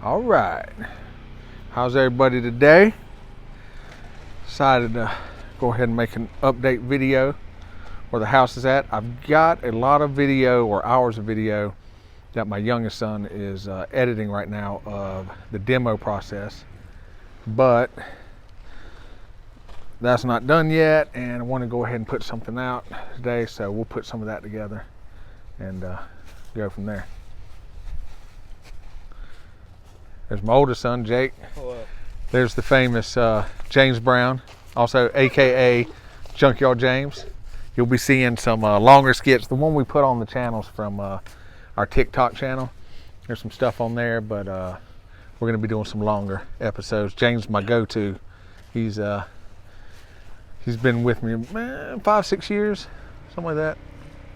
All right, how's everybody today? Decided to go ahead and make an update video where the house is at. I've got a lot of video or hours of video that my youngest son is editing right now of the demo process, but that's not done yet, and I want to go ahead and put something out today, so we'll put some of that together and go from there. There's my oldest son, Jake. Hello. There's the famous James Brown, also AKA Junkyard James. You'll be seeing some longer skits, the one we put on the channels from our TikTok channel. There's some stuff on there, but we're going to be doing some longer episodes. James is my go-to. He's been with me 5-6 years, something like that.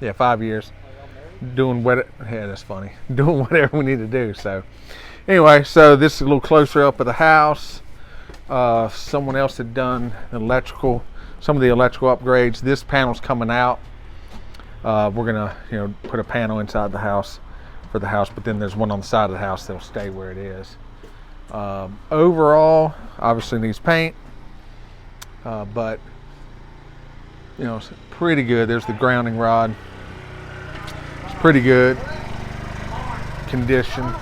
Yeah, 5 years. Doing what? Yeah, that's funny. Doing whatever we need to do. So, anyway, so this is a little closer up of the house. Someone else had done electrical, some of the electrical upgrades. This panel's coming out. We're gonna, put a panel inside the house for the house, but then there's one on the side of the house that'll stay where it is. Overall, obviously needs paint, but it's pretty good. There's the grounding rod. It's pretty good condition. You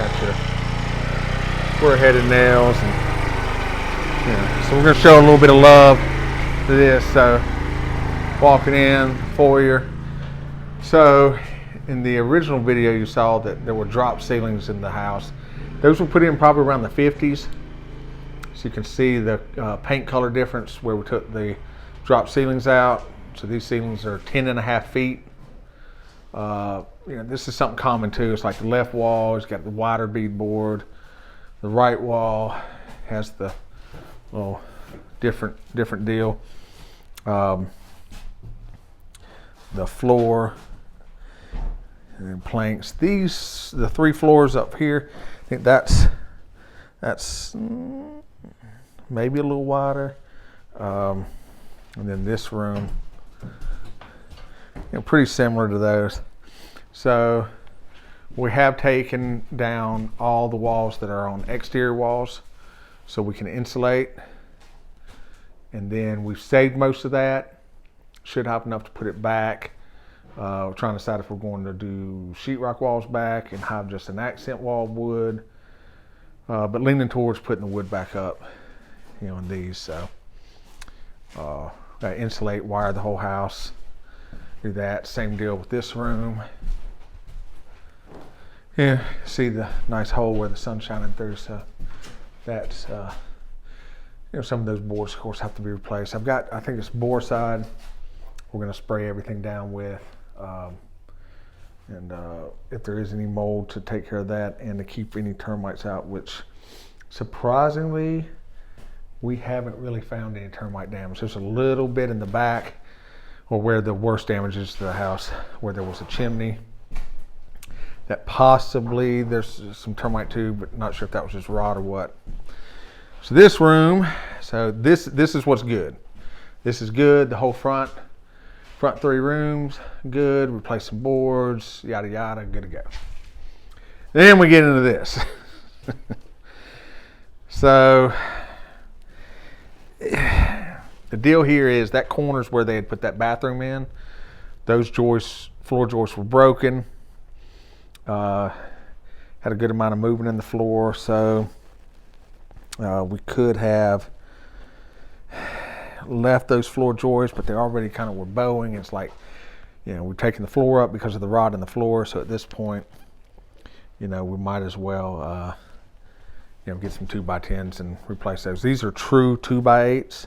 got your square-headed nails, and so we're going to show a little bit of love to this. So walking in, foyer. So in the original video you saw that there were drop ceilings in the house. Those were put in probably around the 50s. So you can see the paint color difference where we took the drop ceilings out. So these ceilings are 10.5 feet. This is something common too. It's like the left wall has got the wider beadboard. The right wall has the little different deal. The floor and planks. The 3 floors up here, I think that's maybe a little wider. And then this room, pretty similar to those. So we have taken down all the walls that are on exterior walls so we can insulate. And then we've saved most of that. Should have enough to put it back. We're trying to decide if we're going to do sheetrock walls back and have just an accent wall of wood. But leaning towards putting the wood back up, in these. So gotta insulate, wire the whole house. Do that. Same deal with this room. Yeah, see the nice hole where the sun's shining through. So that's some of those boards, of course, have to be replaced. I think it's bore side. We're going to spray everything down with, and if there is any mold, to take care of that and to keep any termites out. Which, surprisingly, we haven't really found any termite damage. There's a little bit in the back, or where the worst damage is to the house, where there was a chimney. That possibly there's some termite too, but not sure if that was just rot or what. So this room, this is what's good. This is good. The whole front 3 rooms, good. Replace some boards, yada yada, good to go. Then we get into this. So the deal here is that corner's where they had put that bathroom in. Those floor joists were broken. Had a good amount of movement in the floor, so we could have left those floor joists, but they already kind of were bowing. It's like, we're taking the floor up because of the rod in the floor. So at this point, we might as well, get some 2x10s and replace those. These are true 2x8s,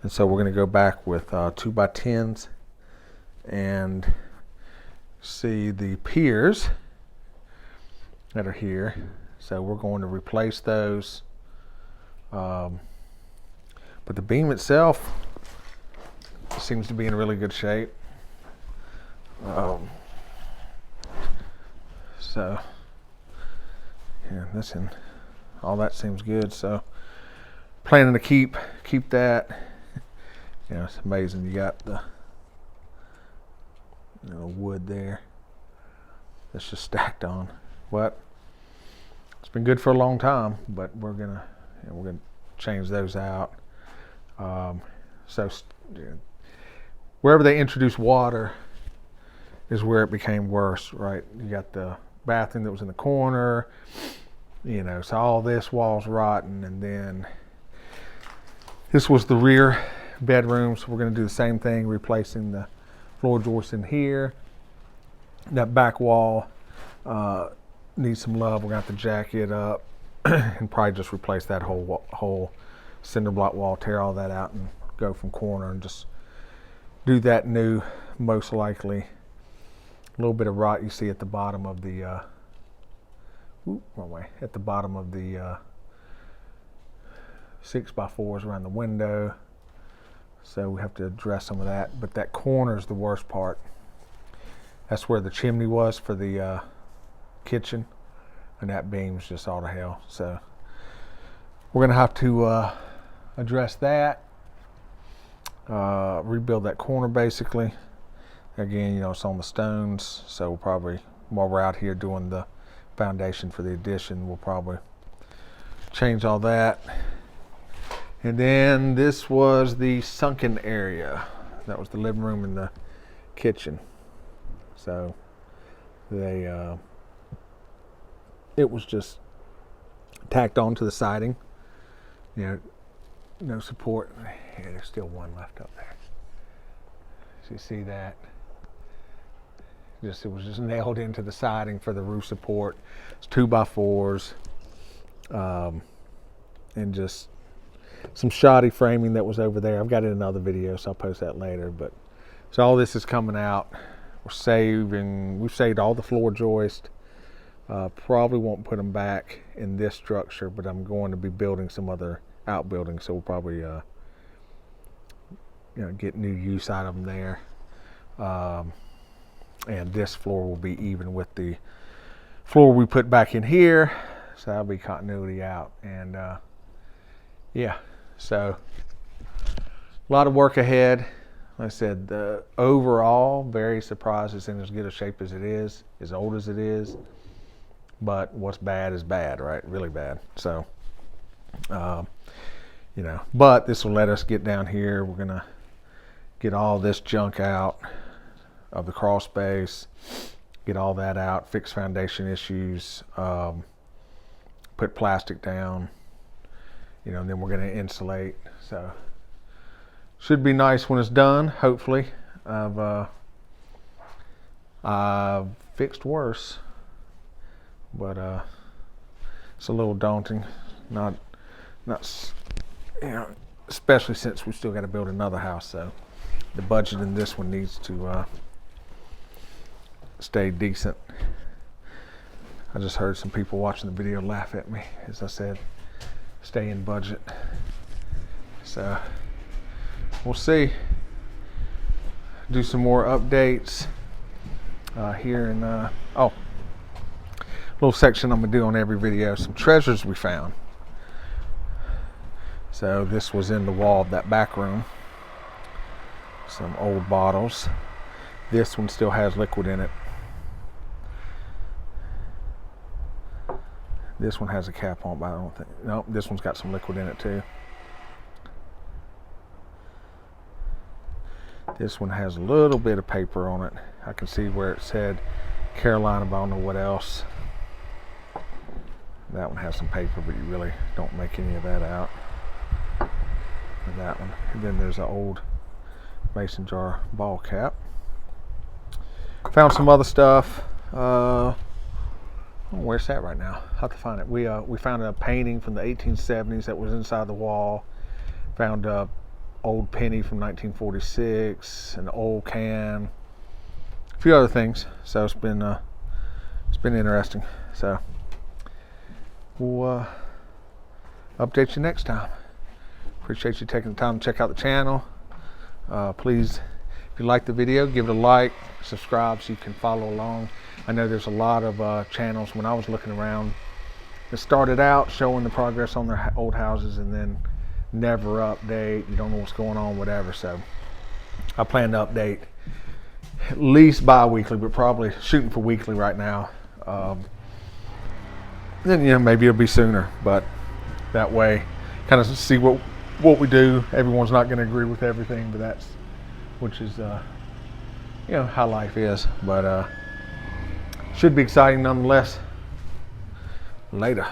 and so we're going to go back with 2x10s and see the piers that are here. So we're going to replace those. But the beam itself seems to be in really good shape. So yeah, all that seems good. So planning to keep that. It's amazing. You got the wood there. that's just stacked on. But it's been good for a long time, but we're gonna change those out. So wherever they introduce water is where it became worse, right? You got the bathroom that was in the corner, you know, so all this wall's rotten, and then this was the rear bedroom, so we're going to do the same thing, replacing the floor joist in here. That back wall needs some love. We're going to have to jack it up and probably just replace that whole cinder block wall, tear all that out and go from corner and just do that new, most likely. A little bit of rot you see at the bottom of the at the bottom of the 6x4s around the window, so we have to address some of that. But that corner is the worst part. That's where the chimney was for the kitchen, and that beam's just all to hell. So we're gonna have to address that, rebuild that corner basically. Again, you know, it's on the stones, so we'll probably, while we're out here doing the foundation for the addition, we'll probably change all that. And then this was the sunken area. That was the living room and the kitchen. So they it was just tacked onto the siding. You know, no support. Yeah, there's still one left up there. So you see that? It was just nailed into the siding for the roof support. It's 2x4s, and just some shoddy framing that was over there. I've got it in another video, so I'll post that later. But so all this is coming out. We've saved all the floor joist. Probably won't put them back in this structure, but I'm going to be building some other outbuildings, so we'll probably get new use out of them there. And this floor will be even with the floor we put back in here, so that'll be continuity out. And yeah, so a lot of work ahead. Like I said, overall, very surprised it's in as good a shape as it is, as old as it is. But what's bad is bad, right? Really bad. So, you know, but this will let us get down here. We're gonna get all this junk out of the crawl space, get all that out, fix foundation issues, put plastic down, you know, and then we're going to insulate. So should be nice when it's done, hopefully. I've fixed worse, but it's a little daunting. Not you know, especially since we still got to build another house. So the budget in this one needs to stay decent. I just heard some people watching the video laugh at me as I said stay in budget. So we'll see. Do some more updates here in little section I'm gonna do on every video. Some treasures we found. So this was in the wall of that back room. Some old bottles. This one still has liquid in it. This one has a cap on, but I don't think, no, this one's got some liquid in it too. This one has a little bit of paper on it. I can see where it said Carolina, but I don't know what else. That one has some paper, but you really don't make any of that out. And that one. And then there's an old mason jar ball cap. Found some other stuff. Where's that right now? I'll have to find it. We found a painting from the 1870s that was inside the wall. Found a old penny from 1946, an old can, a few other things. So it's been interesting. So we'll update you next time. Appreciate you taking the time to check out the channel. Please, if you like the video, give it a like, subscribe so you can follow along. I know there's a lot of channels when I was looking around that started out showing the progress on their old houses and then never update. You don't know what's going on, whatever. So I plan to update, at least bi-weekly, but probably shooting for weekly right now. Then maybe it'll be sooner, but that way, kind of see what we do. Everyone's not going to agree with everything, but which is how life is. But should be exciting nonetheless. Later.